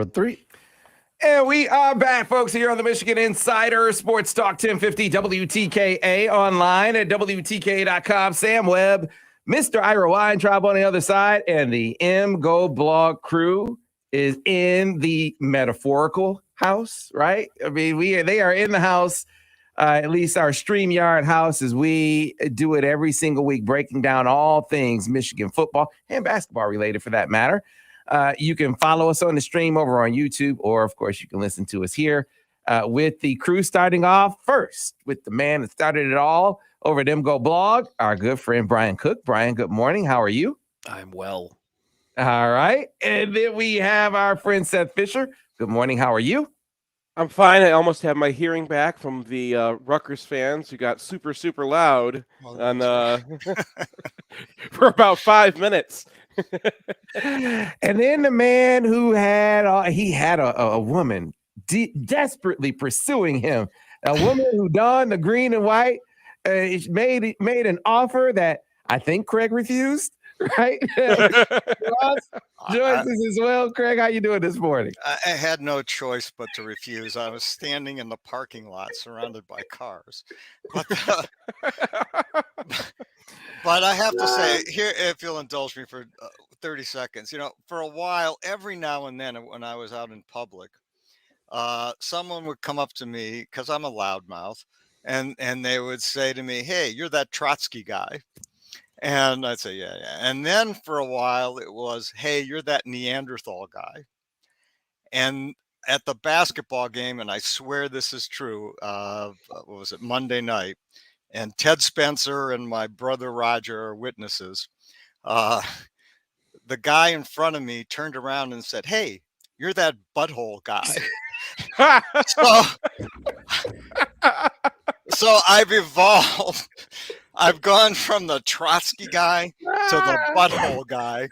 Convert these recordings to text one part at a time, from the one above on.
or 3. And we are back, folks, here on the Michigan Insider Sports Talk 1050 WTKA online at WTKA.com. Sam Webb, Mr. Ira Weintraub on the other side, and the MGoBlog crew is in the metaphorical house, right? I mean, they are in the house, at least our StreamYard house, as we do it every single week, breaking down all things Michigan football and basketball related for that matter. You can follow us on the stream over on YouTube, or, of course, you can listen to us here with the crew starting off first with the man that started it all over at MGoBlog, our good friend Brian Cook. Brian, good morning. How are you? I'm well. All right. And then we have our friend Seth Fisher. Good morning. How are you? I'm fine. I almost have my hearing back from the Rutgers fans who got super, super loud on for about 5 minutes. And then the man who had a woman desperately pursuing him, a woman who donned the green and white, made an offer that I think Craig refused. Right, Ross joins us as well. Craig, how you doing this morning? I had no choice but to refuse. I was standing in the parking lot, surrounded by cars. But I have to say here, if you'll indulge me for 30 seconds, for a while, every now and then when I was out in public, someone would come up to me because I'm a loudmouth, and they would say to me, "Hey, you're that Trotsky guy." And I'd say, yeah. And then for a while it was, "Hey, you're that Neanderthal guy." And at the basketball game, and I swear this is true, what was it, Monday night, and Ted Spencer and my brother Roger are witnesses. The guy in front of me turned around and said, "Hey, you're that butthole guy." So I've evolved. I've gone from the Trotsky guy to the butthole guy,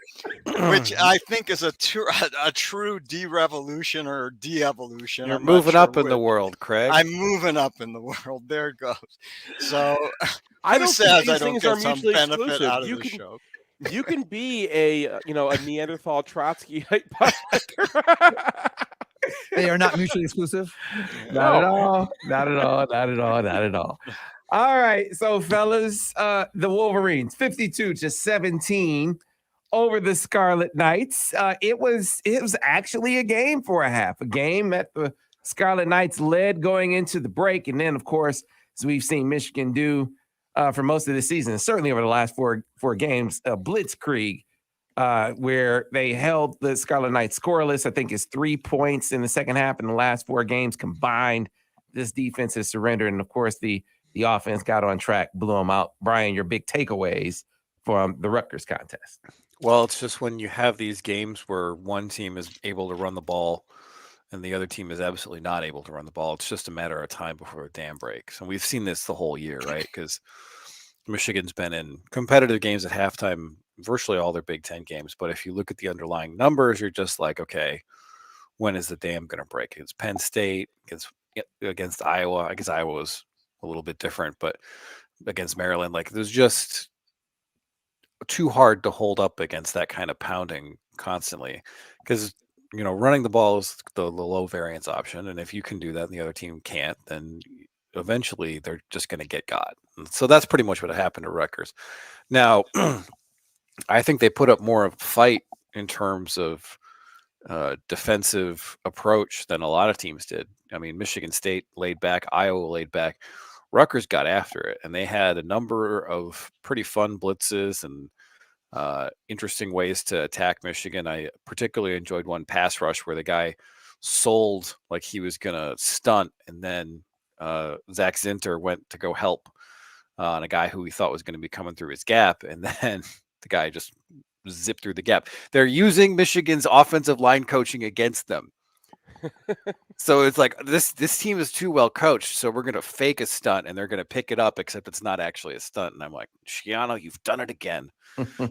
which I think is a true de-revolution or de-evolution. You're moving up in the world, Craig. I'm moving up in the world. There it goes. So I don't think these I don't things get are some mutually benefit exclusive. out of the show. You can be a Neanderthal Trotsky. They are not mutually exclusive. Not at all. Not at all. Not at all. Not at all. All right. So, fellas, the Wolverines, 52-17 over the Scarlet Knights. It was actually a game for a half, a game that the Scarlet Knights led going into the break. And then, of course, as we've seen Michigan do for most of the season, and certainly over the last four games, blitzkrieg, where they held the Scarlet Knights scoreless. I think it's 3 points in the second half in the last 4 games combined. This defense has surrendered. And, of course, the offense got on track, blew them out. Brian, your big takeaways from the Rutgers contest? Well, it's just when you have these games where one team is able to run the ball and the other team is absolutely not able to run the ball, it's just a matter of time before a dam breaks. And we've seen this the whole year, right? Because Michigan's been in competitive games at halftime, virtually all their Big Ten games. But if you look at the underlying numbers, you're just like, okay, when is the dam going to break? Against Penn State, against Iowa. I guess Iowa was a little bit different, but against Maryland, like there's just too hard to hold up against that kind of pounding constantly, because running the ball is the low variance option, and if you can do that and the other team can't, then eventually they're just going to get got. And so that's pretty much what happened to Rutgers. Now, I think they put up more of a fight in terms of defensive approach than a lot of teams did. I mean, Michigan State laid back, Iowa laid back. Rutgers got after it, and they had a number of pretty fun blitzes and interesting ways to attack Michigan. I particularly enjoyed one pass rush where the guy sold like he was going to stunt, and then Zach Zinter went to go help on a guy who he thought was going to be coming through his gap, and then the guy just zipped through the gap. They're using Michigan's offensive line coaching against them. So it's like this team is too well coached, so we're going to fake a stunt and they're going to pick it up, except it's not actually a stunt. And I'm like, Schiano, you've done it again.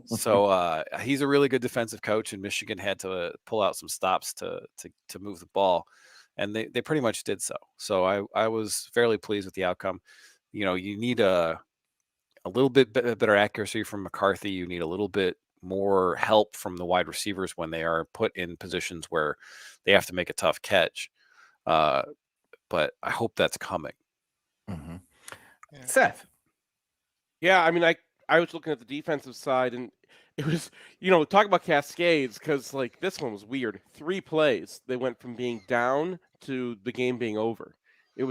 So he's a really good defensive coach, and Michigan had to pull out some stops to move the ball, and they pretty much did so. So I was fairly pleased with the outcome. You need a little bit better accuracy from McCarthy. You need a little bit more help from the wide receivers when they are put in positions where they have to make a tough catch. But I hope that's coming. Mm-hmm. Yeah. Seth. Yeah, I mean, I was looking at the defensive side, and it was, talk about cascades, because like this one was weird. 3 plays, they went from being down to the game being over. It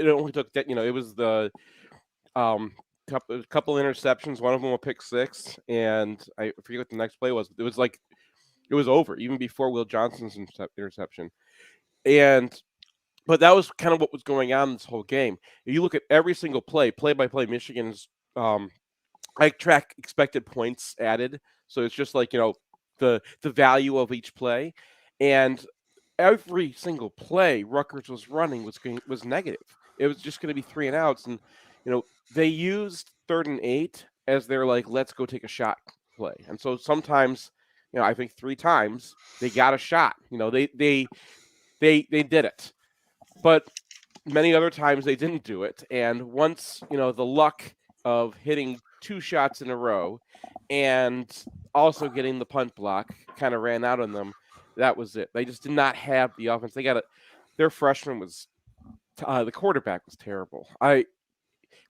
only took that, it was the couple interceptions. One of them a pick 6, and I forget what the next play was. But it was over even before Will Johnson's interception, but that was kind of what was going on this whole game. If you look at every single play by play, Michigan's I track expected points added, so it's just like the value of each play, and every single play Rutgers was running was negative. It was just going to be 3 and outs, and they used 3rd and 8 as their like let's go take a shot play, and so sometimes I think 3 times they got a shot. They did it, but many other times they didn't do it, and once the luck of hitting 2 shots in a row and also getting the punt block kind of ran out on them. That was it. They just did not have the offense. Their freshman was the quarterback was terrible.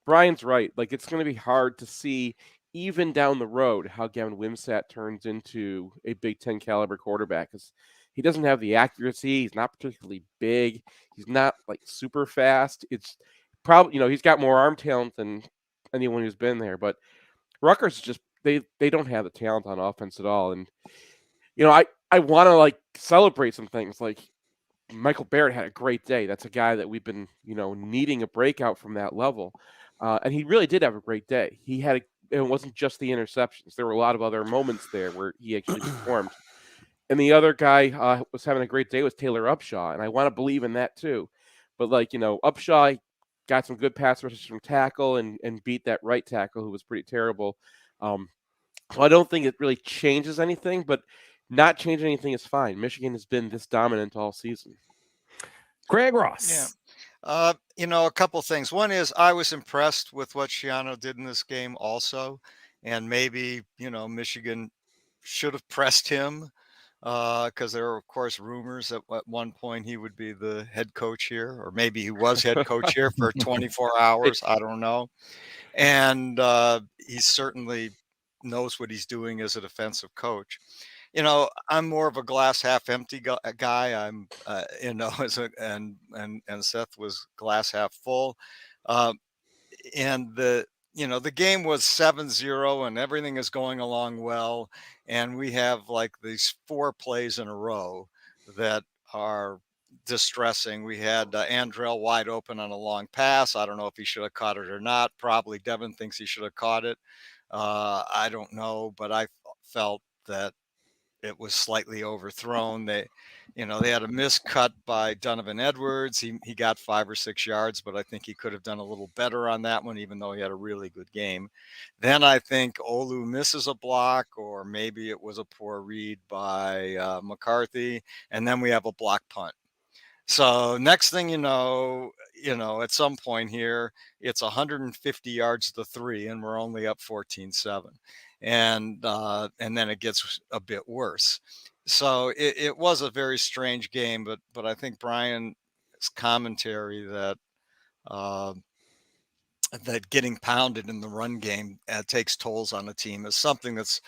Brian's right. Like, it's going to be hard to see even down the road how Gavin Wimsatt turns into a Big Ten caliber quarterback, because he doesn't have the accuracy. He's not particularly big. He's not like super fast. It's probably he's got more arm talent than anyone who's been there, but Rutgers just they don't have the talent on offense at all. And I want to like celebrate some things. Like Michael Barrett had a great day. That's a guy that we've been needing a breakout from that level, and he really did have a great day. It wasn't just the interceptions. There were a lot of other moments there where he actually performed. And the other guy was having a great day was Taylor Upshaw, and I want to believe in that too. But Upshaw got some good pass rushes from tackle and beat that right tackle who was pretty terrible. So I don't think it really changes anything, but not changing anything is fine. Michigan has been this dominant all season. Greg Ross. Yeah. A couple things. One is I was impressed with what Schiano did in this game also. And maybe, Michigan should have pressed him because there were, of course, rumors that at one point he would be the head coach here, or maybe he was head coach here for 24 hours. I don't know. And he certainly knows what he's doing as a defensive coach. I'm more of a glass half empty guy. I'm, and Seth was glass half full. And the game was 7-0 and everything is going along well. And we have like these 4 plays in a row that are distressing. We had Andrell wide open on a long pass. I don't know if he should have caught it or not. Probably Devin thinks he should have caught it. I don't know, but I felt that it was slightly overthrown. They had a miscut by Donovan Edwards. He got 5 or 6 yards, but I think he could have done a little better on that one, even though he had a really good game. Then I think Olu misses a block, or maybe it was a poor read by McCarthy, and then we have a block punt. So next thing at some point here, it's 150 yards to 3, and we're only up 14-7. And then it gets a bit worse. So it was a very strange game, but I think Brian's commentary that getting pounded in the run game takes tolls on a team is something that's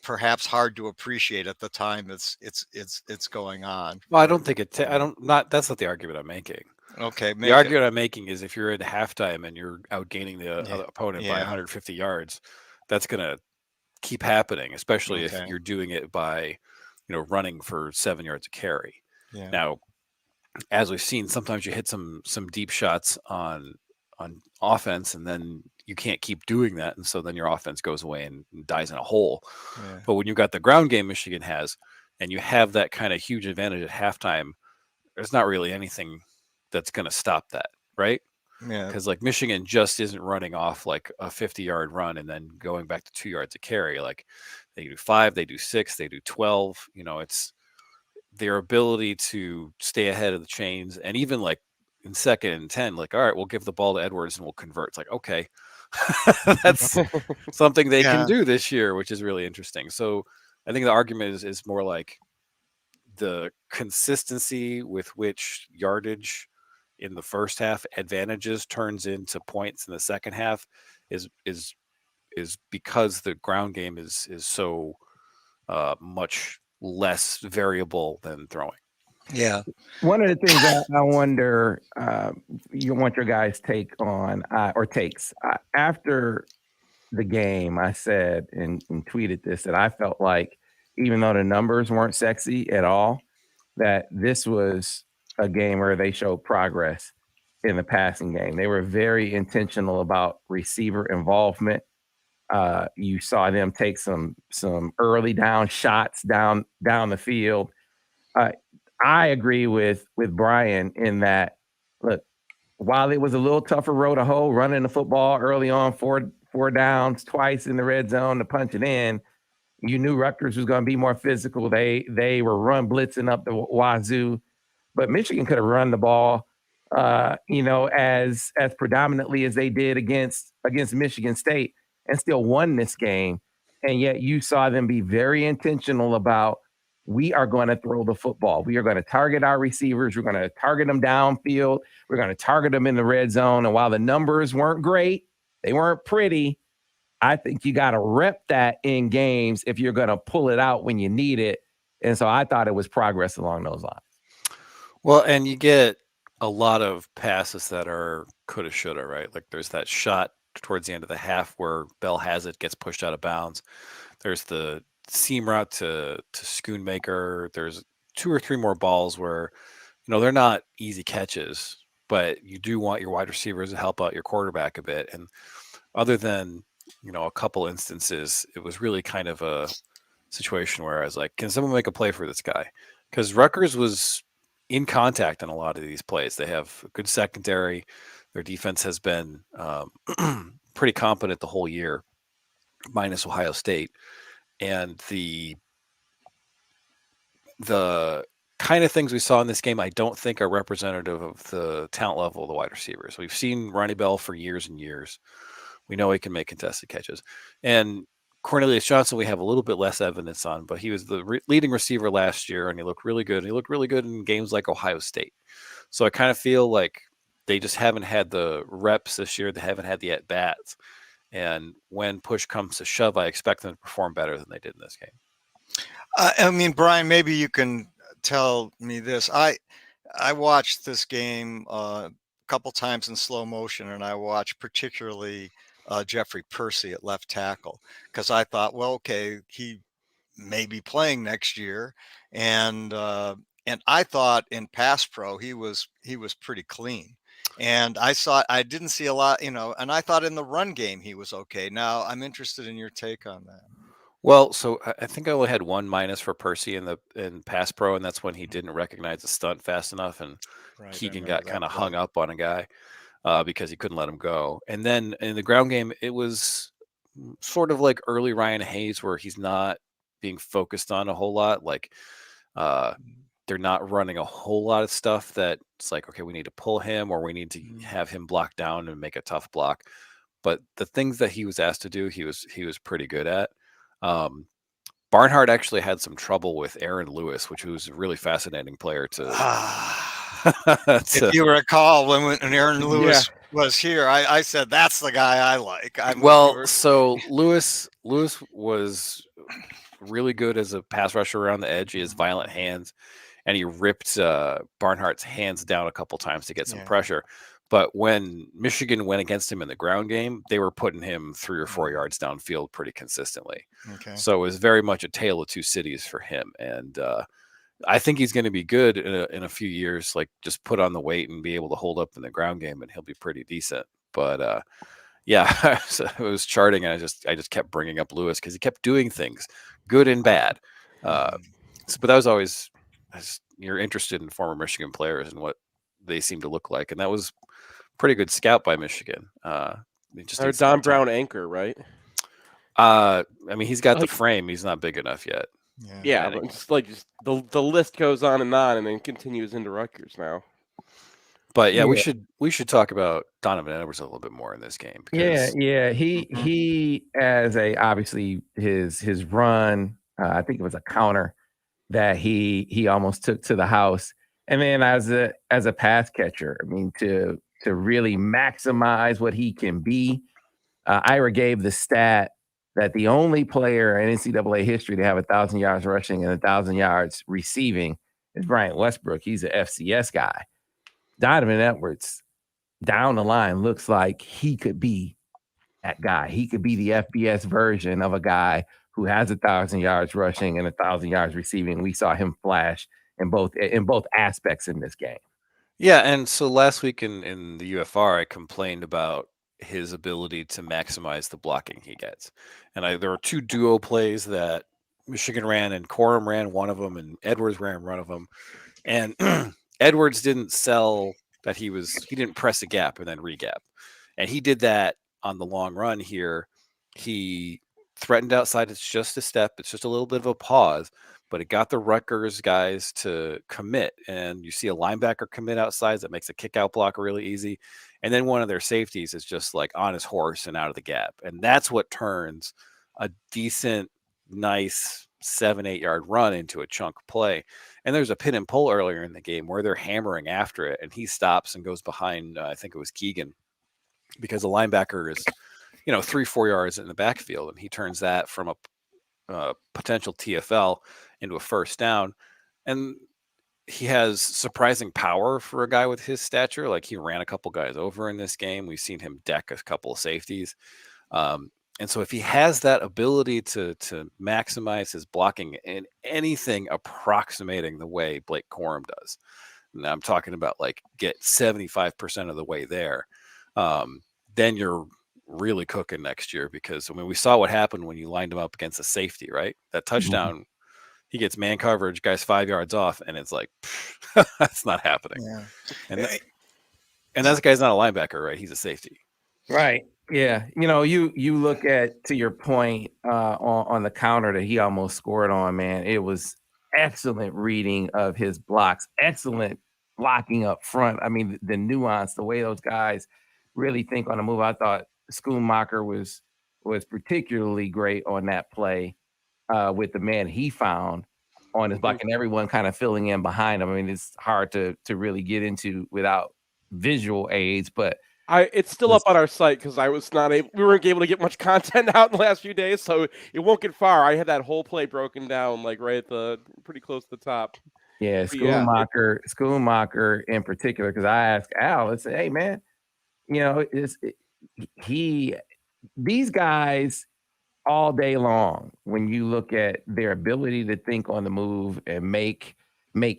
perhaps hard to appreciate at the time it's going on. Well, I don't think that's not the argument I'm making. Okay. The argument I'm making is if you're at halftime and you're outgaining the other opponent by 150 yards, that's going to keep happening, especially if you're doing it by, running for 7 yards a carry. Yeah. Now, as we've seen, sometimes you hit some deep shots on offense, and then you can't keep doing that, and so then your offense goes away and dies in a hole. Yeah. But when you've got the ground game Michigan has, and you have that kind of huge advantage at halftime, there's not really anything that's going to stop that, right? Yeah. Because like Michigan just isn't running off like a 50-yard run and then going back to 2 yards a carry. Like they do 5, they do 6, they do 12. It's their ability to stay ahead of the chains, and even like in 2nd and 10, like, all right, we'll give the ball to Edwards and we'll convert. It's like, okay, That's something they can Yeah. do this year, which is really interesting. So I think the argument is more like the consistency with which yardage in the first half advantages turns into points in the second half is because the ground game is so much less variable than throwing. Yeah. One of the things I wonder, you want your guys' take on or takes after the game. I said and tweeted this that I felt like even though the numbers weren't sexy at all, that this was a game where they showed progress in the passing game. They were very intentional about receiver involvement. You saw them take some early down shots down the field. I agree with Brian in that, look, while it was a little tougher road to hoe running the football early on, four downs twice in the red zone to punch it in, you knew Rutgers was going to be more physical. They were run blitzing up the wazoo, but Michigan could have run the ball, as predominantly as they did against Michigan State and still won this game. And yet you saw them be very intentional about, we are going to throw the football. We are going to target our receivers. We're going to target them downfield. We're going to target them in the red zone. And while the numbers weren't great, they weren't pretty, I think you got to rep that in games if you're going to pull it out when you need it. And so I thought it was progress along those lines. Well, and you get a lot of passes that are coulda, shoulda, right? Like there's that shot towards the end of the half where Bell has it, gets pushed out of bounds. There's the seam route to Schoonmaker. There's 2 or 3 more balls where, they're not easy catches, but you do want your wide receivers to help out your quarterback a bit. And other than, a couple instances, it was really kind of a situation where I was like, can someone make a play for this guy? Because Rutgers was in contact on a lot of these plays. They have a good secondary. Their defense has been pretty competent the whole year, minus Ohio State. And the kind of things we saw in this game, I don't think are representative of the talent level of the wide receivers. We've seen Ronnie Bell for years and years. We know he can make contested catches. And Cornelius Johnson, we have a little bit less evidence on, but he was the leading receiver last year, and he looked really good. And he looked really good in games like Ohio State. So I kind of feel like they just haven't had the reps this year. They haven't had the at-bats. And when push comes to shove, I expect them to perform better than they did in this game. Brian, maybe you can tell me this. I watched this game a couple times in slow motion, and I watched particularly Jeffrey Percy at left tackle, because I thought, well, okay, he may be playing next year, and I thought in pass pro he was pretty clean, and I didn't see a lot, and I thought in the run game he was okay. Now I'm interested in your take on that. Well, so I think I only had 1 minus for Percy in pass pro, and that's when he didn't recognize the stunt fast enough, and Keegan got kind of hung up on a guy because he couldn't let him go. And then in the ground game, it was sort of like early Ryan Hayes, where he's not being focused on a whole lot. Like they're not running a whole lot of stuff that it's like, okay, we need to pull him, or we need to have him block down and make a tough block. But the things that he was asked to do, he was pretty good at. Barnhart actually had some trouble with Aaron Lewis, which was a really fascinating player to. If you recall, when Aaron Lewis was here, I said that's the guy I like. So Lewis was really good as a pass rusher around the edge. He has violent hands, and he ripped Barnhart's hands down a couple times to get some pressure. But when Michigan went against him in the ground game, they were putting him 3 or 4 yards downfield pretty consistently. Okay. So it was very much a tale of two cities for him. And I think he's going to be good in a few years, like just put on the weight and be able to hold up in the ground game, and he'll be pretty decent. But so it was charting, and I just kept bringing up Lewis because he kept doing things good and bad. But that was always, you're interested in former Michigan players and what they seem to look like. And that was pretty good scout by Michigan. Or Don Brown anchor, right? He's got the frame. He's not big enough yet. Yeah, but the list goes on and then continues into Rutgers now. But yeah, Yeah. we should talk about Donovan Edwards a little bit more in this game. Yeah, Because yeah. He as a obviously his run, I think it was a counter that he almost took to the house. And then as a pass catcher, I mean to really maximize what he can be. Ira gave the stat that the only player in NCAA history to have 1,000 yards rushing and 1,000 yards receiving is Bryant Westbrook. He's an FCS guy. Donovan Edwards down the line looks like he could be that guy. He could be the FBS version of a guy who has 1,000 yards rushing and 1,000 yards receiving. We saw him flash in both aspects in this game. yeah, and so last week in the UFR, I complained about his ability to maximize the blocking he gets. And there were 2 duo plays that Michigan ran, and Corum ran one of them, and Edwards ran one of them. And Edwards didn't sell that he didn't press a gap and then regap. And he did that on the long run here. He threatened outside. It's just a step. It's just a little bit of a pause, but it got the Rutgers guys to commit. And you see a linebacker commit outside that makes a kick out block really easy. And then one of their safeties is just like on his horse and out of the gap. And that's what turns a decent, nice 7-8 yard run into a chunk play. And there's a pin and pull earlier in the game where they're hammering after it, and he stops and goes behind, I think it was Keegan, because the linebacker is, 3-4 yards in the backfield, and he turns that from a potential TFL into a first down. And he has surprising power for a guy with his stature. Like, he ran a couple guys over in this game. We've seen him deck a couple of safeties. And so if he has that ability to maximize his blocking in anything approximating the way Blake Corum does, and I'm talking about like get 75% of the way there, then you're really cooking next year. Because I mean, we saw what happened when you lined him up against a safety, right? That touchdown, he gets man coverage, guy's 5 yards off, and it's like, that's not happening. Yeah. And that guy's not a linebacker, right? He's a safety. Right. Yeah. You look at, to your point, on the counter that he almost scored on, man. It was excellent reading of his blocks, excellent blocking up front. I mean, the nuance, the way those guys really think on the move. I thought Schoonmaker was particularly great on that play, with the man he found on his block and everyone kind of filling in behind him. I mean, it's hard to really get into without visual aids, but It's still up on our site because we weren't able to get much content out in the last few days, so it won't get far. I had that whole play broken down, like right at pretty close to the top. yeah, Schoonmaker in particular, because I asked Al, I said, hey man, these guys all day long, when you look at their ability to think on the move and make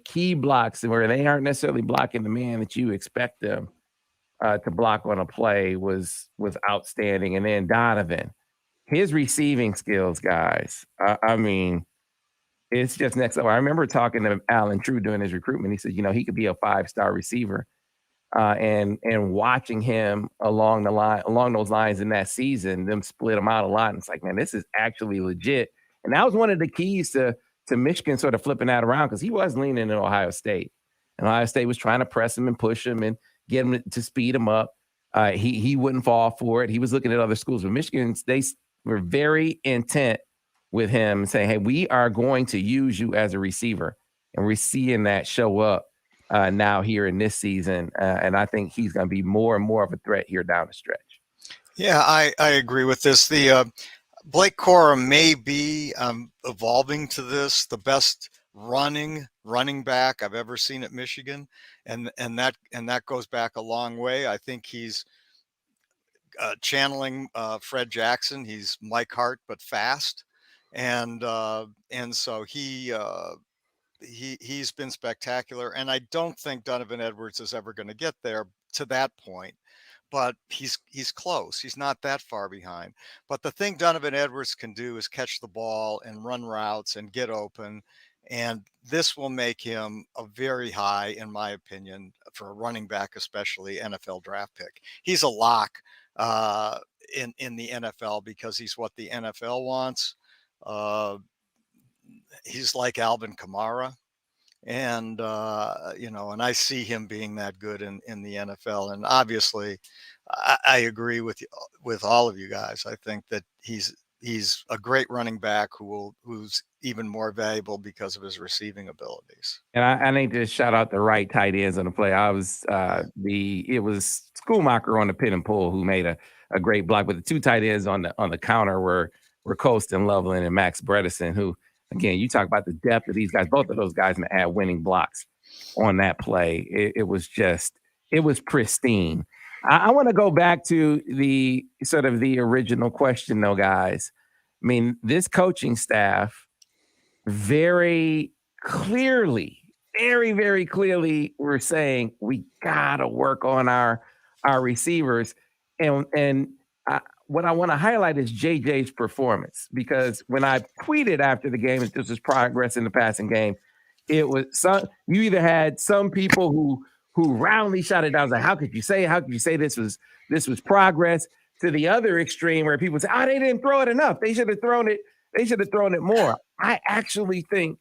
key blocks where they aren't necessarily blocking the man that you expect them to block on a play, was outstanding. And then Donovan, his receiving skills, guys, I mean, it's just next level. I remember talking to Alan True during his recruitment. He said, he could be a 5-star receiver. And watching him along those lines in that season, them split him out a lot. And it's like, man, this is actually legit. And that was one of the keys to Michigan sort of flipping that around, because he was leaning in Ohio State. And Ohio State was trying to press him and push him and get him to speed him up. He wouldn't fall for it. He was looking at other schools. But Michigan, they were very intent with him, saying, hey, we are going to use you as a receiver. And we're seeing that show up now here in this season. And I think he's going to be more and more of a threat here down the stretch. Yeah, I agree with this. The Blake Corum may be evolving to the best running back I've ever seen at Michigan, and that goes back a long way. I think he's channeling Fred Jackson. He's Mike Hart but fast, and so he's been spectacular. And I don't think Donovan Edwards is ever going to get there to that point, but he's close. He's not that far behind. But the thing Donovan Edwards can do is catch the ball and run routes and get open. And this will make him a very high, in my opinion, for a running back, especially NFL draft pick. He's a lock in the NFL because he's what the NFL wants. He's like Alvin Kamara. And and I see him being that good in the NFL. And obviously, I agree with all of you guys. I think that he's a great running back who's even more valuable because of his receiving abilities. And I need to shout out the right tight ends on the play. I was it was Schoolmacher on the pin and pull who made a great block, but the two tight ends on the counter were Colston Loveland and Max Bredesen, who, again, you talk about the depth of these guys. Both of those guys had winning blocks on that play. It was pristine. I want to go back to the sort of the original question, though, guys. I mean, this coaching staff very clearly, very, very clearly, we're saying we gotta work on our receivers. And what I want to highlight is JJ's performance, because when I tweeted after the game that this was progress in the passing game, it was you either had some people who roundly shouted down, like, how could you say this was progress, to the other extreme where people say, they didn't throw it enough. They should have thrown it more. I actually think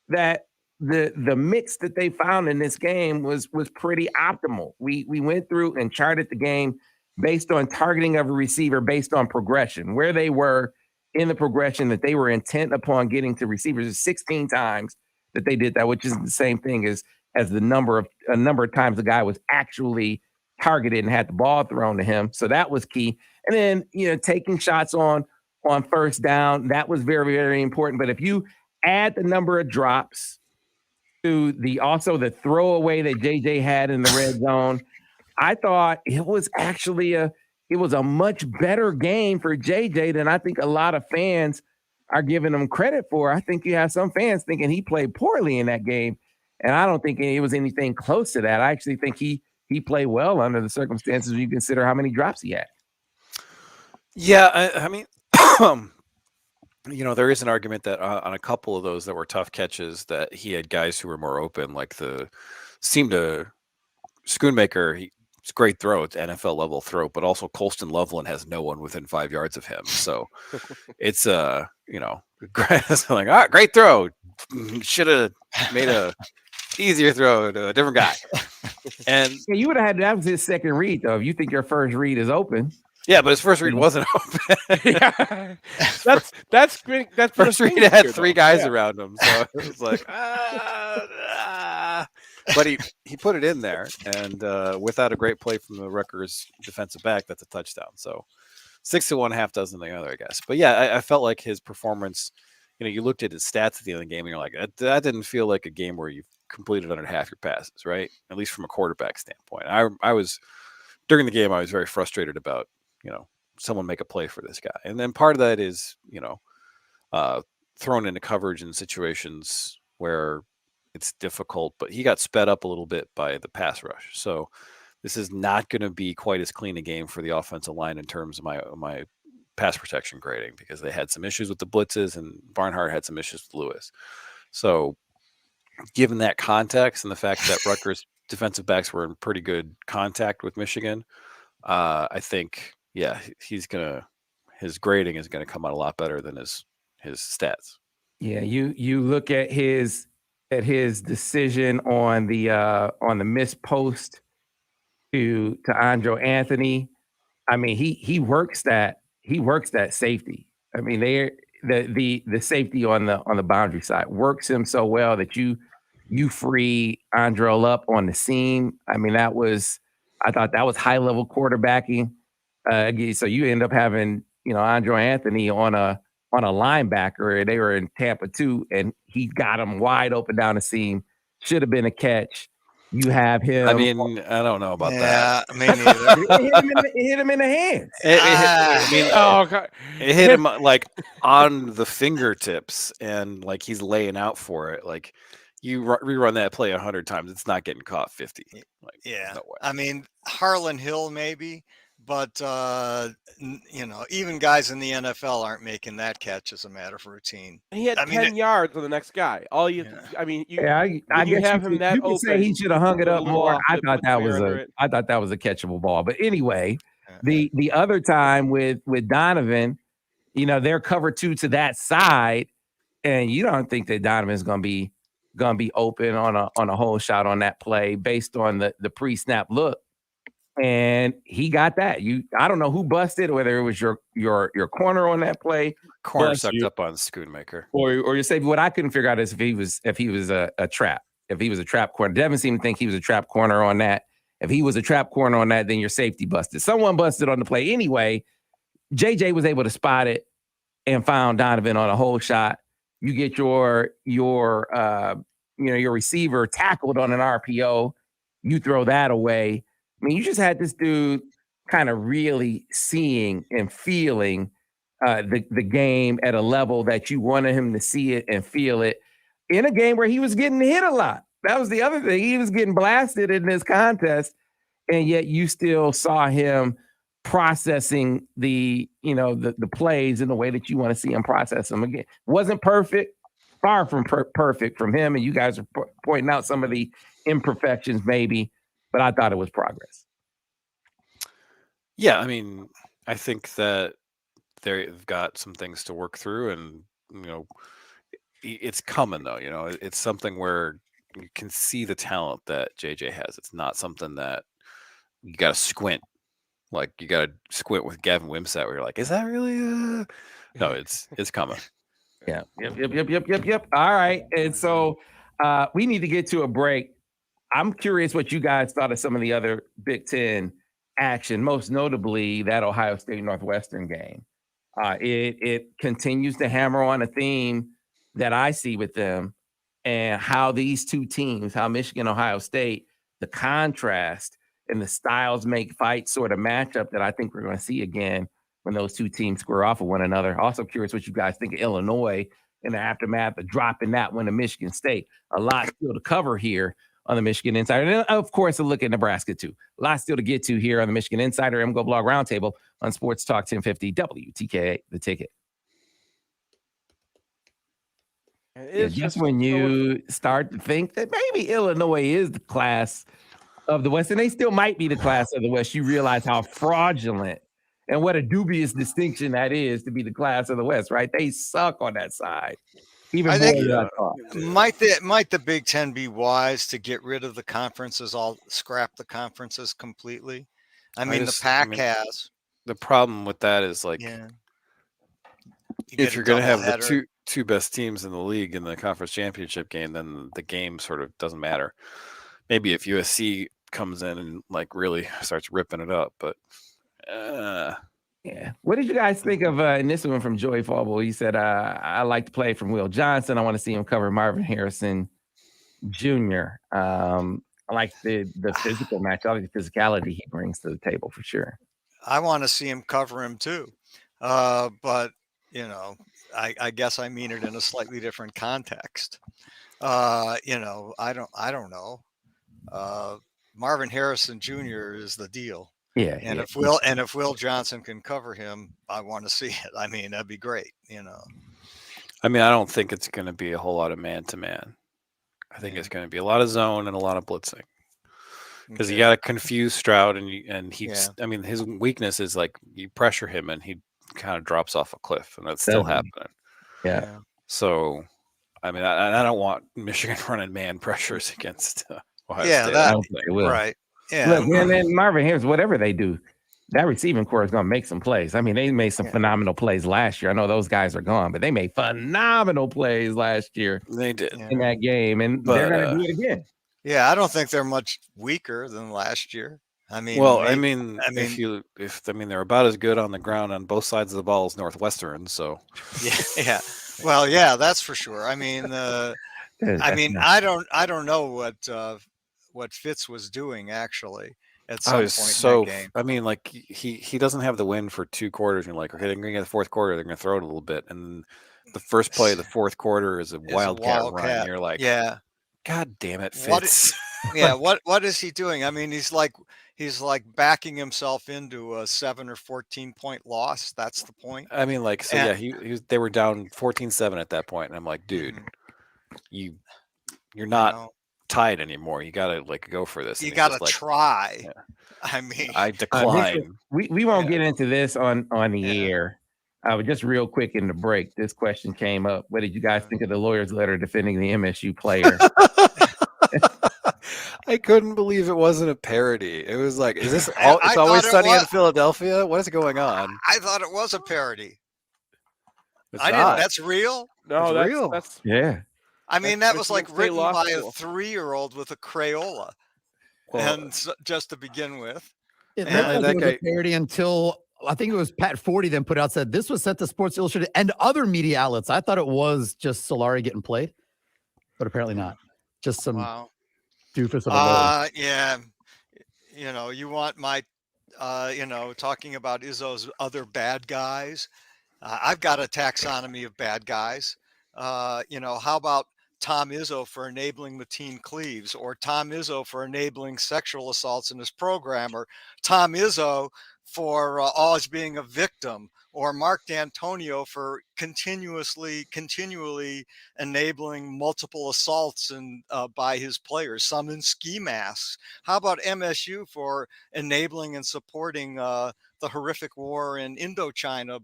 that the mix that they found in this game was pretty optimal. We went through and charted the game based on targeting of a receiver, based on progression, where they were in the progression that they were intent upon getting to receivers. 16 times that they did that, which is the same thing as the number of times the guy was actually targeted and had the ball thrown to him. So that was key. And then, taking shots on first down, that was very, very important. But if you add the number of drops to also the throwaway that JJ had in the red zone, I thought it was actually a much better game for JJ than I think a lot of fans are giving him credit for. I think you have some fans thinking he played poorly in that game, and I don't think it was anything close to that. I actually think he played well under the circumstances when you consider how many drops he had. Yeah, I mean, there is an argument that on a couple of those that were tough catches that he had guys who were more open, like Schoonmaker. It's a great throw. It's NFL level throw, but also Colston Loveland has no one within 5 yards of him. So it's like, great throw. Should have made a easier throw to a different guy. And you would have had that was his second read, though. If you think your first read is open. Yeah, but his first read wasn't open. Yeah. That's great. That's first read had three guys around him. So it was like, But he put it in there, and without a great play from the Rutgers defensive back, that's a touchdown. So 6 to 1, half dozen the other, I guess. But yeah, I felt like his performance. You looked at his stats at the end of the game, and you're like, that didn't feel like a game where you completed under half your passes, right? At least from a quarterback standpoint. I was during the game, I was very frustrated about someone make a play for this guy, and then part of that is thrown into coverage in situations where it's difficult, but he got sped up a little bit by the pass rush. So this is not going to be quite as clean a game for the offensive line in terms of my pass protection grading, because they had some issues with the blitzes and Barnhart had some issues with Lewis. So given that context and the fact that Rutgers defensive backs were in pretty good contact with Michigan, I think, his grading is going to come out a lot better than his stats. Yeah, you look at his decision on the missed post to Andrew Anthony. I mean, he works that safety. I mean, the safety on the boundary side works him so well that you free Andrew up on the seam. I mean, I thought that was high level quarterbacking. So you end up having Andrew Anthony on a linebacker. They were in Tampa too, and he got him wide open down the seam. Should have been a catch. You have him. I mean, I don't know about that. Yeah, me neither. It hit him in the hands. It hit him like on the fingertips, and like he's laying out for it. Like you rerun that play 100 times, it's not getting caught 50. Like, yeah, no way. I mean, Harlan Hill maybe. But, even guys in the NFL aren't making that catch as a matter of routine. He had 10 yards on the next guy. All you, Yeah. I mean, I guess have him that you could say he should have hung it up more. I thought that was a catchable ball. But anyway, the other time with Donovan, they're cover 2 to that side, and you don't think that Donovan's going to be gonna be open on a hole shot on that play based on the pre-snap look. And he got that. I don't know who busted, whether it was your corner on that play, Corner sucked up on Schoonmaker, or your safety. What I couldn't figure out is if he was a trap. If he was a trap corner, Devin seemed to think he was a trap corner on that. If he was a trap corner on that, then your safety busted. Someone busted on the play anyway. JJ was able to spot it and found Donovan on a hole shot. You get your receiver tackled on an RPO. You throw that away. I mean, you just had this dude kind of really seeing and feeling the game at a level that you wanted him to see it and feel it in a game where he was getting hit a lot. That was the other thing. He was getting blasted in this contest, and yet you still saw him processing the plays in the way that you want to see him process them. Again, wasn't perfect, far from perfect from him, and you guys are pointing out some of the imperfections maybe, but I thought it was progress. Yeah, I mean, I think that they've got some things to work through, and it's coming though. It's something where you can see the talent that JJ has. It's not something that you got to squint. Like you got to squint with Gavin Wimsatt where you're like, is that really? No, it's coming. Yeah. Yep. All right. And so we need to get to a break. I'm curious what you guys thought of some of the other Big Ten action, most notably that Ohio State Northwestern game. It continues to hammer on a theme that I see with them and how these two teams, how Michigan, Ohio State, the contrast and the styles make fights sort of matchup that I think we're going to see again when those two teams square off with one another. Also curious what you guys think of Illinois in the aftermath of dropping that one to Michigan State. A lot still to cover here on the Michigan Insider. And of course, a look at Nebraska too. A lot still to get to here on the Michigan Insider MGoBlog Roundtable on Sports Talk 1050 WTKA, The Ticket. Just when you start to think that maybe Illinois is the class of the West, and they still might be the class of the West, you realize how fraudulent and what a dubious distinction that is to be the class of the West, right? They suck on that side. Even more than I thought. Might the Big Ten be wise to get rid of the conferences, scrap the conferences completely? I mean, the Pac has. The problem with that is if you're going to have the two best teams in the league in the conference championship game, then the game sort of doesn't matter. Maybe if USC comes in and really starts ripping it up, but yeah. What did you guys think of and this one from Joey Fauble? He said, I like to play from Will Johnson. I want to see him cover Marvin Harrison Jr. I like the physical match. I like the physicality he brings to the table for sure. I want to see him cover him too. But I guess I mean it in a slightly different context. I don't know. Marvin Harrison Jr. is the deal. Yeah. And if Will Johnson can cover him, I want to see it. I mean, that'd be great, I mean, I don't think it's going to be a whole lot of man-to-man. I think it's going to be a lot of zone and a lot of blitzing. Because you got to confuse Stroud, and I mean, his weakness is you pressure him and he kind of drops off a cliff, and that's still happening. Yeah. So, I mean, I don't want Michigan running man pressures against Ohio State. I don't think it will. Right. Yeah. Look, and then Marvin Harris, whatever they do, that receiving core is going to make some plays. I mean, they made some phenomenal plays last year. I know those guys are gone, but they made phenomenal plays last year. They did in that game, and they're going to do it again. Yeah, I don't think they're much weaker than last year. I mean, if they're about as good on the ground on both sides of the ball as Northwestern. So yeah. Well, yeah, that's for sure. I mean, I don't know what Fitz was doing actually at some point in that game. I mean, he doesn't have the win for 2 quarters. You're like, okay, they're going to get the fourth quarter. They're going to throw it a little bit, and the first play of the fourth quarter is a wildcat run. And you're like, yeah, God damn it, Fitz. What is he doing? I mean, he's like backing himself into a 7 or 14 point loss. That's the point. I mean, they were down 14-7 at that point, and I'm like, dude, you're not tied anymore. You gotta go for this. You gotta try. Yeah. I mean, I decline. We won't get into this on the air, Just real quick in the break, this question came up. What did you guys think of the lawyer's letter defending the MSU player? I couldn't believe it wasn't a parody. It was like, is this I It's Always thought it Sunny in was. Philadelphia? What is going on? I thought it was a parody. It's I not. didn't. That's real. No, It's real. that's Yeah. I mean, That's that was Michigan like State written Law by a School. 3-year-old with a Crayola, Well, and just to begin with. It And looked like that it was guy- a parody until I think it was Pat Forty then put out, said this was sent to Sports Illustrated and other media outlets. I thought it was just Solari getting played, but apparently not. Just some Wow. doofus of a lawyer. Yeah. You want my, talking about Izzo's other bad guys. I've got a taxonomy of bad guys. How about Tom Izzo for enabling Mateen Cleaves, or Tom Izzo for enabling sexual assaults in his program, or Tom Izzo for always being a victim, or Mark D'Antonio for continually enabling multiple assaults by his players, some in ski masks. How about MSU for enabling and supporting the horrific war in Indochina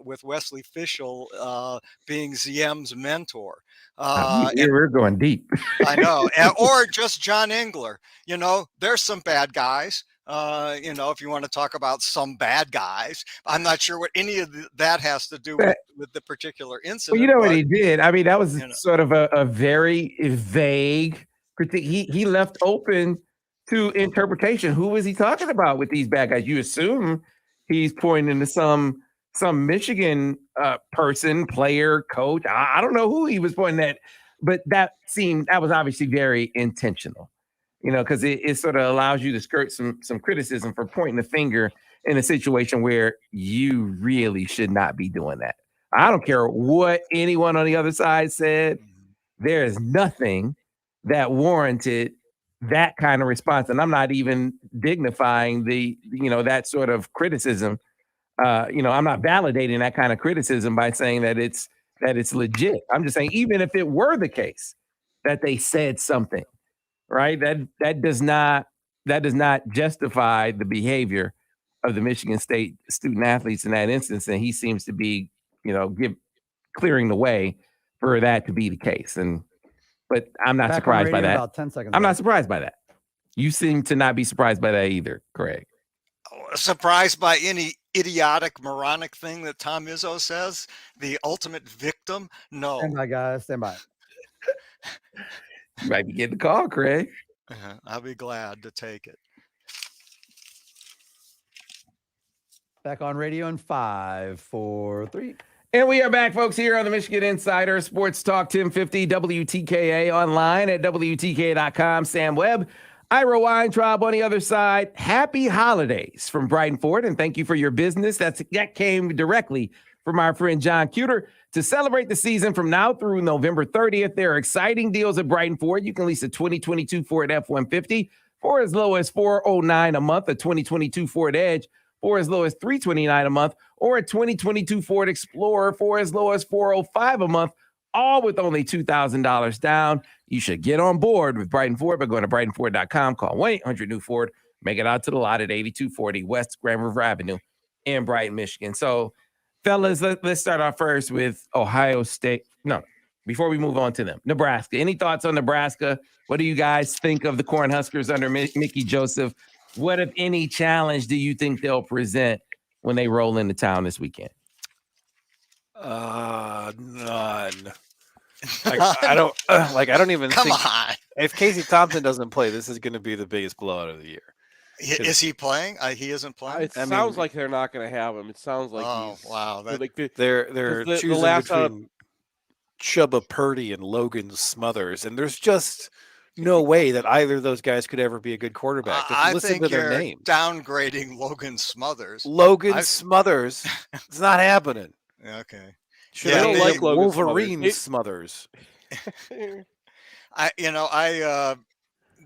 with Wesley Fischel being ZM's mentor? We're going deep. I know. Or just John Engler. There's some bad guys. If you want to talk about some bad guys, I'm not sure what any of that has to do with the particular incident. Well, you know what he did? I mean, that was you know. sort of a very vague critique. He left open to interpretation. Who was he talking about with these bad guys? You assume he's pointing to some Michigan person, player, coach. I don't know who he was pointing at, but that was obviously very intentional. Because it sort of allows you to skirt some criticism for pointing the finger in a situation where you really should not be doing that. I don't care what anyone on the other side said. There is nothing that warranted that kind of response. And I'm not even dignifying that sort of criticism. I'm not validating that kind of criticism by saying that it's legit. I'm just saying, even if it were the case that they said something, right? That does not justify the behavior of the Michigan State student athletes in that instance, and he seems to be, clearing the way for that to be the case. But I'm not Back on surprised by radio in that. about 10 seconds. I'm back. not surprised by that. You seem to not be surprised by that either, Craig. Surprised by any idiotic, moronic thing that Tom Izzo says? The ultimate victim? No. Stand by, guys. Stand by. You might be getting the call, Craig. I'll be glad to take it. Back on radio in 5, 4, 3. And we are back, folks, here on the Michigan Insider Sports Talk 1050 WTKA, online at WTKA.com. Sam Webb, Ira Weintraub on the other side. Happy holidays from Brighton Ford, and thank you for your business. That came directly from our friend John Cuter. To celebrate the season from now through November 30th, there are exciting deals at Brighton Ford. You can lease a 2022 Ford F-150 for as low as $409 a month, a 2022 Ford Edge for as low as $329 a month, or a 2022 Ford Explorer for as low as $405 a month, all with only $2,000 down. You should get on board with Brighton Ford by going to BrightonFord.com. Call 1-800-NEW-FORD. Make it out to the lot at 8240 West Grand River Avenue in Brighton, Michigan. So, fellas, let's start off first with Ohio State. No, before we move on to them, Nebraska. Any thoughts on Nebraska? What do you guys think of the Cornhuskers under Mickey Joseph? What, if any, challenge do you think they'll present when they roll into town this weekend? None. I don't even Come think on. if Casey Thompson doesn't play, this is going to be the biggest blowout of the year. Is he playing? He isn't playing? It sounds like they're not going to have him. It sounds like wow. They're choosing between Chubba Purdy and Logan Smothers, and there's just no way that either of those guys could ever be a good quarterback. I listen think to their you're names. downgrading Logan Smothers. Smothers. It's not happening. Okay. Should Yeah, I they- like Logan Wolverine Smothers. Smothers?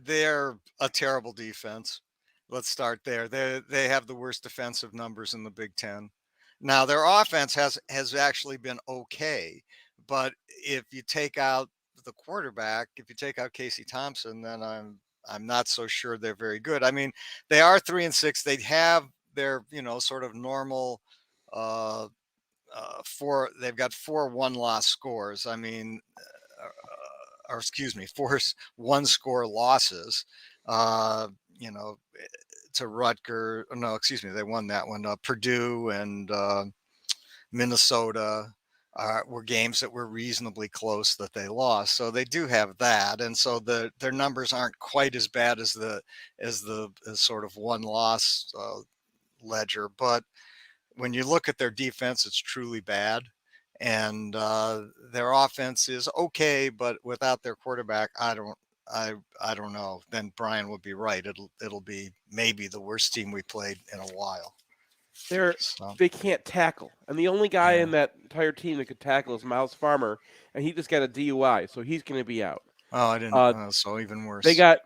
They're a terrible defense. Let's start there. They have the worst defensive numbers in the Big Ten. Now their offense has actually been okay, but if you take out the quarterback, if you take out Casey Thompson, then I'm not so sure they're very good. I mean, they are 3-6. They have their sort of normal they've got 4 one-loss scores. I mean, or excuse me, 4 one-score losses. You know, to Rutgers. No, excuse me, they won that one. Purdue and Minnesota were games that were reasonably close that they lost. So they do have that, and so their numbers aren't quite as bad as as sort of one loss ledger. But when you look at their defense, it's truly bad, and their offense is okay, but without their quarterback, I don't know. Then Brian would be right. It'll be maybe the worst team we played in a while. They can't tackle, and the only guy in that entire team that could tackle is Miles Farmer, and he just got a DUI, so he's going to be out. Oh, I didn't. So even worse. They got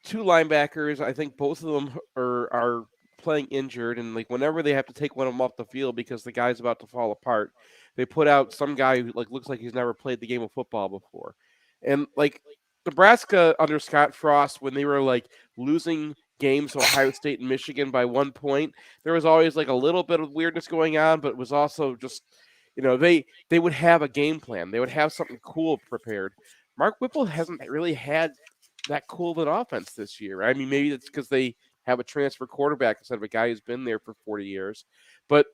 2 linebackers. I think both of them are playing injured, and like whenever they have to take one of them off the field because the guy's about to fall apart, they put out some guy who like looks like he's never played the game of football before. And like Nebraska under Scott Frost, when they were like losing games to Ohio State and Michigan by 1 point, there was always like a little bit of weirdness going on, but it was also just, they would have a game plan. They would have something cool prepared. Mark Whipple hasn't really had that cool of an offense this year. I mean, maybe that's because they have a transfer quarterback instead of a guy who's been there for 40 years. But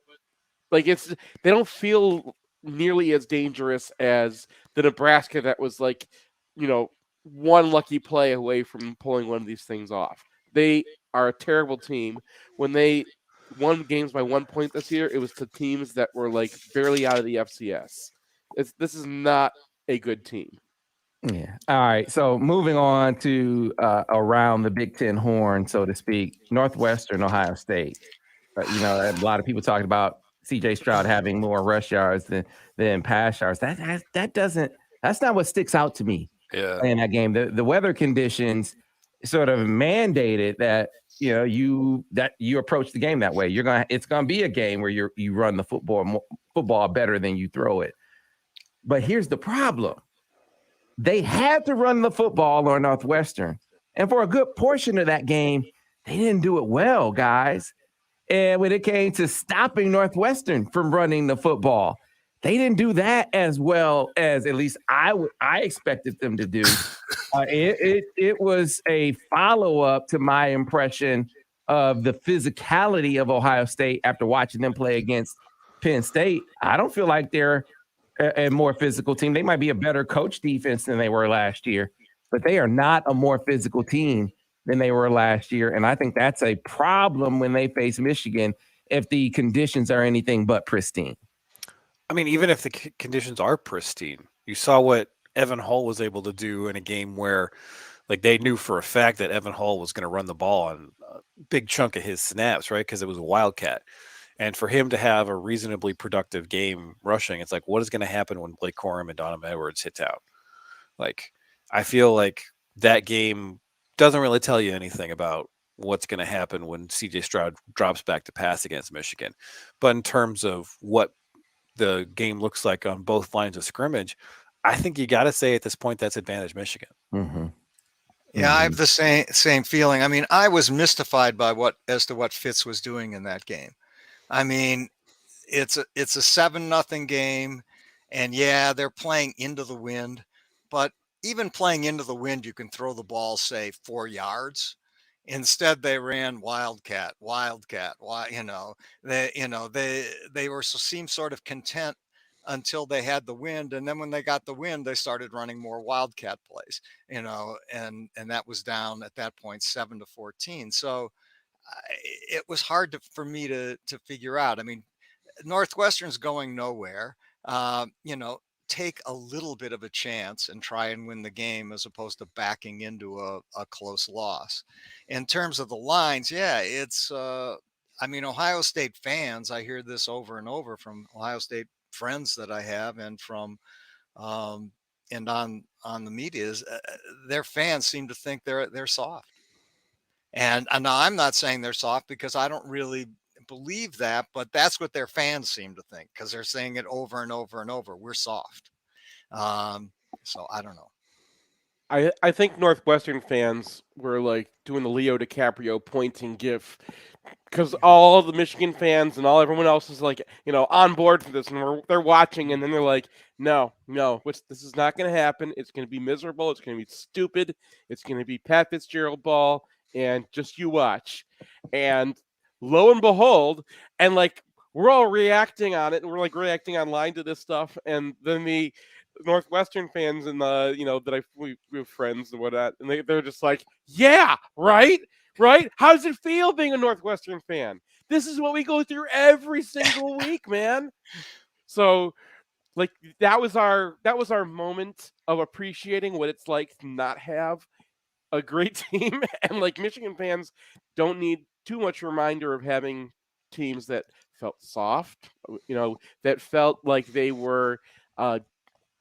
like they don't feel nearly as dangerous as the Nebraska that was like, one lucky play away from pulling one of these things off. They are a terrible team. When they won games by 1 point this year, it was to teams that were like barely out of the FCS. This is not a good team. Yeah. All right. So moving on to around the Big Ten horn, so to speak, Northwestern Ohio State. A lot of people talking about C.J. Stroud having more rush yards than pass yards. That's not what sticks out to me. Yeah. In that game, the weather conditions sort of mandated that you approach the game that way. It's gonna be a game where you run the football better than you throw it. But here's the problem. They had to run the football on Northwestern. And for a good portion of that game, they didn't do it well, guys. And when it came to stopping Northwestern from running the football, they didn't do that as well as at least I expected them to do. It was a follow-up to my impression of the physicality of Ohio State after watching them play against Penn State. I don't feel like they're a more physical team. They might be a better coach defense than they were last year, but they are not a more physical team than they were last year. And I think that's a problem when they face Michigan if the conditions are anything but pristine. I mean, even if the conditions are pristine, you saw what Evan Hull was able to do in a game where like they knew for a fact that Evan Hull was going to run the ball on a big chunk of his snaps, right? Because it was a Wildcat. And for him to have a reasonably productive game rushing, it's like, what is going to happen when Blake Corum and Donovan Edwards hit out? Like, I feel like that game doesn't really tell you anything about what's going to happen when CJ Stroud drops back to pass against Michigan. But in terms of what the game looks like on both lines of scrimmage, I think you got to say at this point that's advantage Michigan. Mm-hmm. Yeah, I have the same feeling. I mean, I was mystified by what Fitz was doing in that game. I mean, it's a 7-0 game, and yeah, they're playing into the wind, but even playing into the wind, you can throw the ball, say 4 yards. Instead, they ran wildcat. They seemed sort of content until they had the wind, and then when they got the wind, they started running more wildcat plays. And that was down at that point 7-14. So it was hard for me to figure out. I mean, Northwestern's going nowhere. Take a little bit of a chance and try and win the game as opposed to backing into a close loss. In terms of the lines, yeah, it's Ohio State fans, I hear this over and over from Ohio State friends that I have and from and on the media, their fans seem to think they're soft. And now I'm not saying they're soft because I don't really believe that, but that's what their fans seem to think because they're saying it over and over and over. We're soft. So I don't know. I think Northwestern fans were like doing the Leo DiCaprio pointing gif because all the Michigan fans and everyone else is like, on board for this, and they're watching, and then they're like, no, this is not going to happen. It's going to be miserable. It's going to be stupid. It's going to be Pat Fitzgerald ball, and just you watch. And lo and behold, and like we're all reacting on it, and we're like reacting online to this stuff, and then the Northwestern fans and we have friends and whatnot, and they're just like, yeah, right. How does it feel being a Northwestern fan? This is what we go through every single week, man. So, like, that was our moment of appreciating what it's like to not have a great team, and like Michigan fans don't need too much reminder of having teams that felt soft, that felt like they were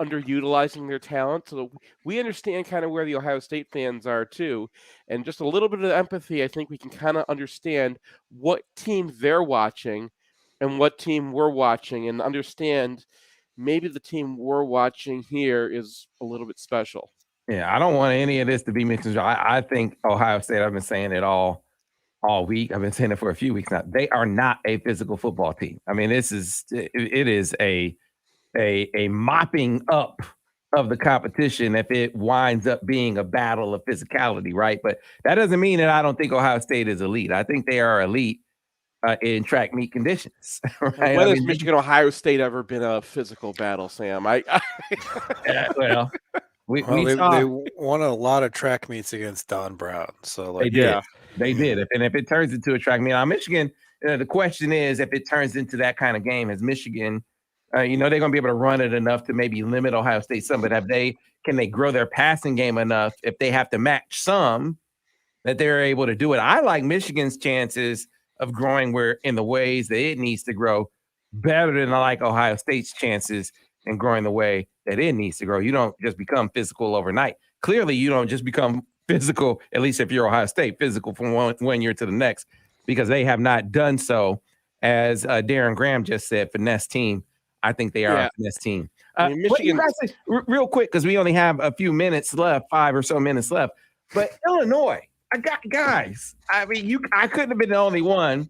underutilizing their talent. So we understand kind of where the Ohio State fans are too. And just a little bit of empathy, I think we can kind of understand what team they're watching and what team we're watching, and understand maybe the team we're watching here is a little bit special. Yeah, I don't want any of this to be mixed. I think Ohio State, I've been saying it all week. I've been saying it for a few weeks now. They are not a physical football team. I mean, it is a mopping up of the competition if it winds up being a battle of physicality, right? But that doesn't mean that I don't think Ohio State is elite. I think they are elite in track meet conditions. Right? When has Michigan Ohio State ever been a physical battle, Sam? Well, they won a lot of track meets against Don Brown. So like, they did. And if it turns into a track meet, now Michigan, the question is, if it turns into that kind of game, has Michigan, they're going to be able to run it enough to maybe limit Ohio State some, but can they grow their passing game enough if they have to match some that they're able to do it? I like Michigan's chances of growing in the ways that it needs to grow better than I like Ohio State's chances in growing the way that it needs to grow. You don't just become physical overnight. Clearly, you don't just become physical, at least if you're Ohio State, physical from one year to the next, because they have not done so. As Darren Graham just said, finesse team. I think they are a finesse team. Michigan, real quick, because we only have a few minutes left, 5 or so minutes left. But Illinois, guys. I mean, I couldn't have been the only one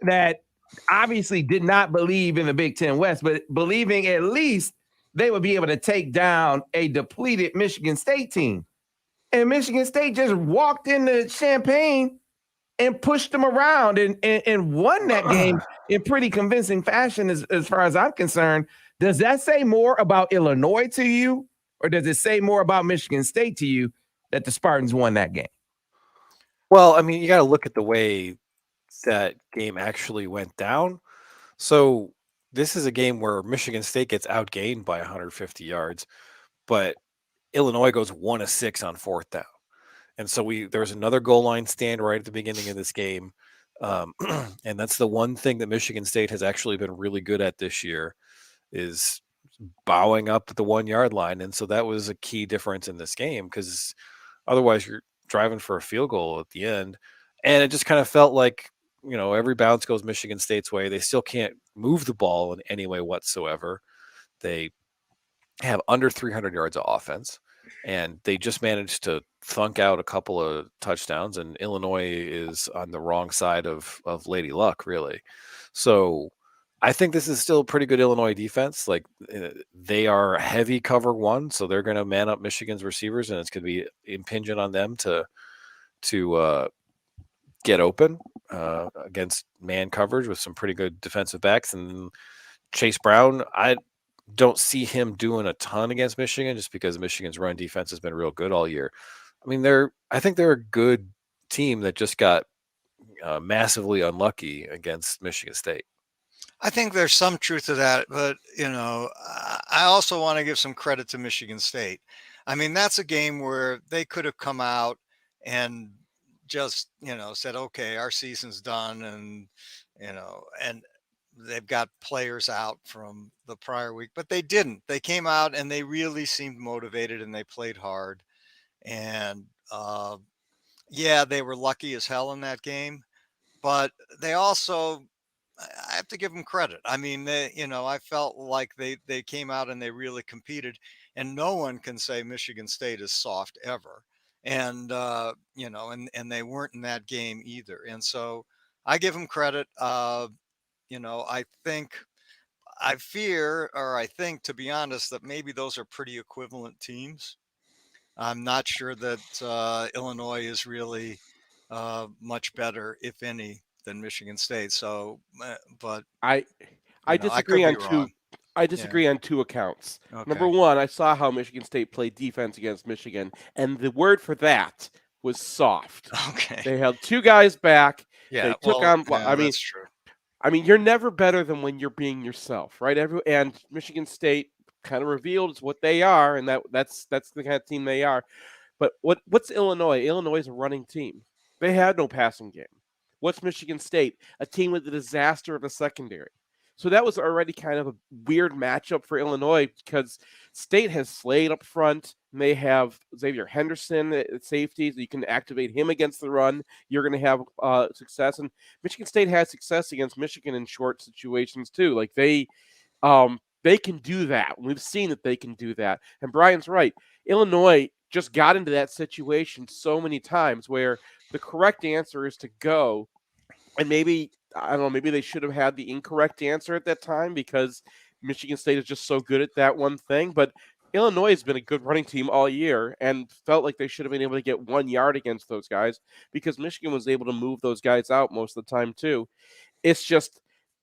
that obviously did not believe in the Big Ten West, but believing at least they would be able to take down a depleted Michigan State team. And Michigan State just walked into Champaign and pushed them around and won that game in pretty convincing fashion as far as I'm concerned. Does that say more about Illinois to you, or does it say more about Michigan State to you that the Spartans won that game? Well, I mean, you got to look at the way that game actually went down. So this is a game where Michigan State gets outgained by 150 yards, but Illinois goes 1 of 6 on 4th down. And so there was another goal line stand right at the beginning of this game. And that's the one thing that Michigan State has actually been really good at this year, is bowing up at the 1 yard line. And so that was a key difference in this game, because otherwise you're driving for a field goal at the end. And it just kind of felt like, every bounce goes Michigan State's way. They still can't move the ball in any way whatsoever. They have under 300 yards of offense, and they just managed to thunk out a couple of touchdowns, and Illinois is on the wrong side of Lady Luck, really. So I think this is still a pretty good Illinois defense. Like, they are heavy cover one, so they're going to man up Michigan's receivers, and it's going to be impingent on them to get open against man coverage with some pretty good defensive backs. And Chase Brown, I don't see him doing a ton against Michigan, just because Michigan's run defense has been real good all year. I mean, I think they're a good team that just got massively unlucky against Michigan State. I think there's some truth to that, but I also want to give some credit to Michigan State. I mean, that's a game where they could have come out and just, said, okay, our season's done. And, and they've got players out from the prior week, but they didn't. They came out and they really seemed motivated and they played hard. And they were lucky as hell in that game, but they also, I have to give them credit. I mean, I felt like they came out and they really competed, and no one can say Michigan State is soft ever. And and they weren't in that game either. And so I give them credit. I fear, or I think, to be honest, that maybe those are pretty equivalent teams. I'm not sure that Illinois is really much better, if any, than Michigan State. So, but I I disagree could on be two. wrong. I disagree on two accounts. Number Okay. one, I saw how Michigan State played defense against Michigan, and the word for that was soft. Okay. They held two guys back. Yeah. They took Well, on. yeah, that's true. I mean, you're never better than when you're being yourself, right? And Michigan State kind of revealed what they are, and that's the kind of team they are. But what's Illinois? Illinois is a running team. They had no passing game. What's Michigan State? A team with a disaster of a secondary. So that was already kind of a weird matchup for Illinois because State has Slade up front. And they have Xavier Henderson at safety. So you can activate him against the run. You're going to have success. And Michigan State has success against Michigan in short situations too. Like they can do that. We've seen that they can do that. And Brian's right. Illinois just got into that situation so many times where the correct answer is to go. And maybe, I don't know, maybe they should have had the incorrect answer at that time because Michigan State is just so good at that one thing. But Illinois has been a good running team all year and felt like they should have been able to get 1 yard against those guys because Michigan was able to move those guys out most of the time too. It's just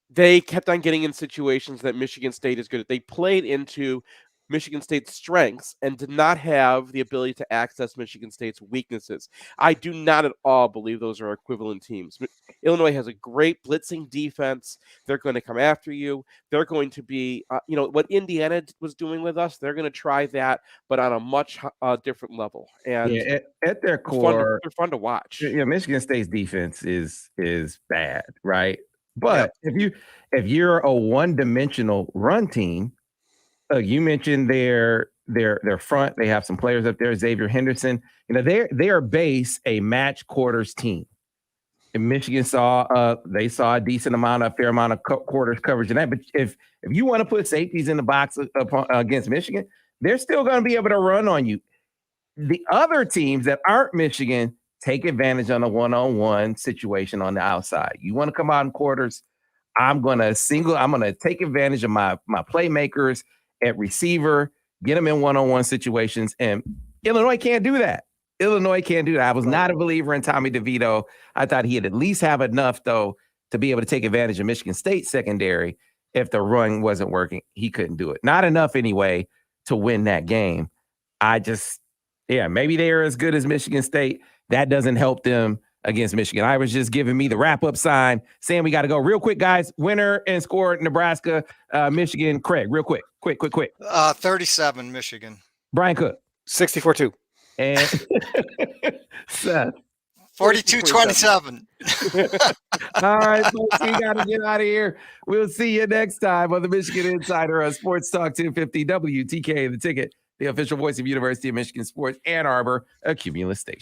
they kept on getting in situations that Michigan State is good at. They played into Michigan State's strengths and did not have the ability to access Michigan State's weaknesses. I do not at all believe those are equivalent teams. Illinois has a great blitzing defense. They're going to come after you. They're going to be, what Indiana was doing with us, they're going to try that, but on a much different level. And Yeah, at their core, they're fun to watch. Yeah, Michigan State's defense is bad, right? But if you're a one-dimensional run team, you mentioned their front. They have some players up there. Xavier Henderson. They are base a match quarters team. And Michigan saw a decent amount, a fair amount of quarters coverage in that. But if you want to put safeties in the box against Michigan, they're still going to be able to run on you. The other teams that aren't Michigan take advantage on a one-on-one situation on the outside. You want to come out in quarters, I'm going to take advantage of my playmakers at receiver, get them in one-on-one situations, and Illinois can't do that. I was not a believer in Tommy DeVito. I thought he'd at least have enough, though, to be able to take advantage of Michigan State secondary. If the run wasn't working, he couldn't do it. Not enough anyway to win that game. Maybe they're as good as Michigan State. That doesn't help them against Michigan. I was just giving me the wrap-up sign, saying we got to go real quick, guys. Winner and score: Nebraska, Michigan. Craig, real quick. 37 Michigan. Brian Cook. 64-2. And Seth. 42-27. All right, folks, we got to get out of here. We'll see you next time on the Michigan Insider on Sports Talk 1050 WTK, The Ticket, the official voice of University of Michigan Sports, Ann Arbor, a Cumulus station.